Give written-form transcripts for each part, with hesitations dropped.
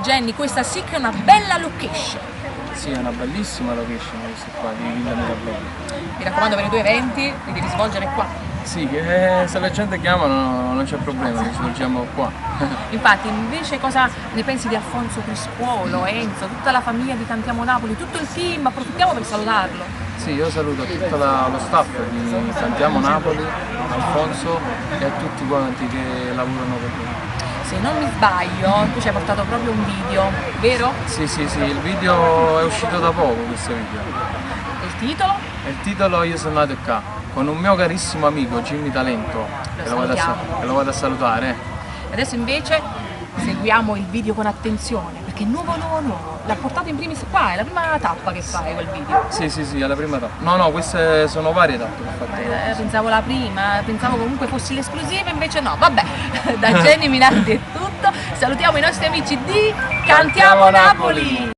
Jenny, questa sì che è una bella location. Sì, è una bellissima location questa qua di Villa Mirabelli. Mi raccomando, per i tuoi eventi li devi svolgere qua. Sì, che se la gente chiama non c'è problema, li svolgiamo qua. Infatti, invece cosa ne pensi di Alfonso Crispuolo, Enzo, tutta la famiglia di Cantiamo Napoli, tutto il team? Approfittiamo per salutarlo. Sì, io saluto tutto lo staff di Cantiamo Napoli, Alfonso e a tutti quanti che lavorano per noi. Se non mi sbaglio, tu ci hai portato proprio un video, vero? Sì, il video è uscito da poco, questo video. E il titolo? E il titolo Io sono nato qua, con un mio carissimo amico, Jimmy Talento, che lo vado a salutare. Adesso invece seguiamo il video con attenzione, perché è nuovo. L'ha portato in primis qua, è la prima tappa che fai quel video. Sì, è la prima tappa. No, queste sono varie tappe che ho fatto. Pensavo la prima, pensavo comunque fossi l'esclusiva, invece no, vabbè. Da Jenny Minardi è tutto, salutiamo i nostri amici di Cantiamo Napoli!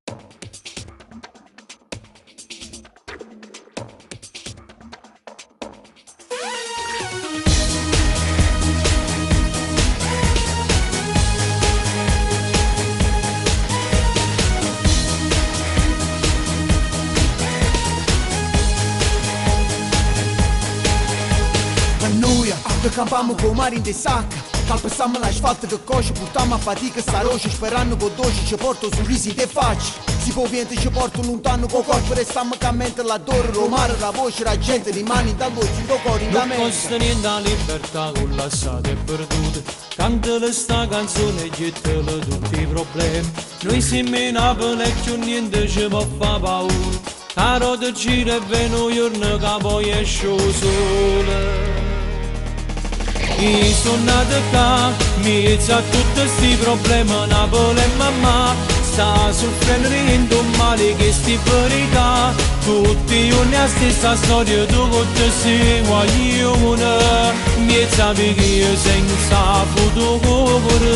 Că campam cu mari în de sac Calpăsam la asfaltă de coș Purtam a fatică sta roșă Sperando cu doși Ce porto sorrisi te faci Si povente ce porto lontano con corpo Restam ca mente la dor Romare la voce la gente Di mani da voce Do cori da mente Non costa niente la libertà Con lasciate perdute Cantala sta canzone E gettala tutti i problemi Noi siamo in Napoli E più niente ci può fa paura Caro te gira e veno giorno Che poi esce o sole Io sono nato qua, mezzo a tutti sti problemi, Napoli e mamma sta soffrendo di un male che sti verità. Tutti i giorni la stessa storia, tu con te sei guaglione, mezzo a picchio senza futuro.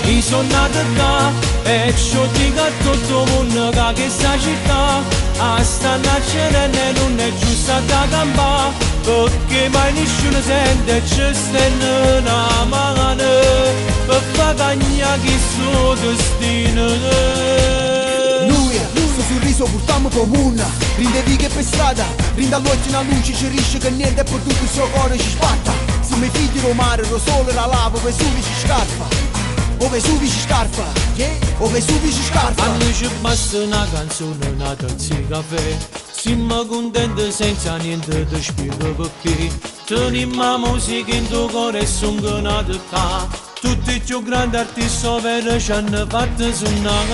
Io sono nato qua e ci dico a tutto il mondo che questa città a sta nascere non è giusta da campare. Perché mai nessuno sente ci stanno una mano per far cagnare chi suo destino. Noi, sto sorriso portiamo comune Rinde vighe per strada, rinde all'occhio una luce Ci riesce che niente è perduto il suo cuore ci spatta Siamo i figli del mare, lo sole la lava, ove su ci scarpa Ove su ci scarpa, ove su ci scarpa A noi ci basta una canzone, una tazza di caffè Siamo contenti senza niente ti spiego perché Teniamo la musica in tuo cuore e sono nato qua Tutti i più grandi artisti veri ci hanno fatto suonare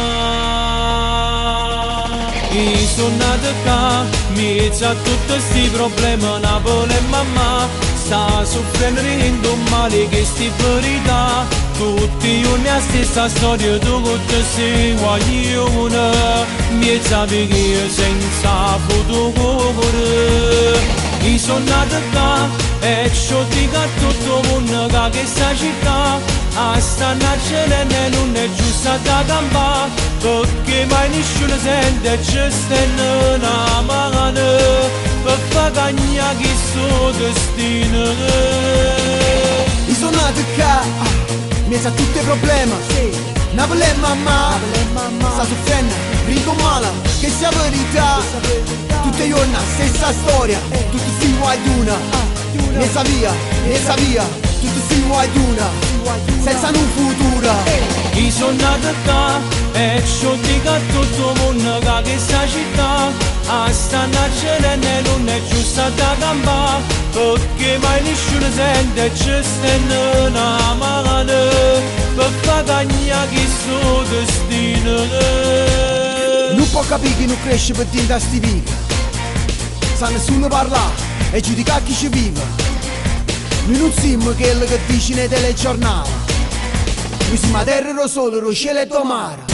Io sono nato qua, mezzo a tutti sti problemi Napoli e mamma sta soffrendo di un male che sti verità Tutti i giorni la stessa storia, tu con te sei guaglione Mezzo a picchio senza futuro Io sono nato qua e ci dico a tutto il mondo che questa città a sta nascere non è giusta da campare Perché mai nessuno sente ci stanno una mano per far cagnare chi suo destino Io sono nato qua, mezzo a tutti i problemi Napoli e mamma, sta soffrendo, rindo male, che sia verità Tutti i giorni la stessa storia, tutti si guaglione Mezza via, tutti si guaglione senza un futuro Io sono nato qua e ci dico a tutto il mondo che questa città a sta nascere non è giusta da campare Perché mai nessuno sente ci stanno una mano per far cagnare chi suo destino Non può capire che non cresce per diventare sti vivi Sa nessuno parlare e giudicare chi ci vive Noi non siamo quelli che dici nei telegiornali Noi siamo a terra, lo sole, lo cielo e il mare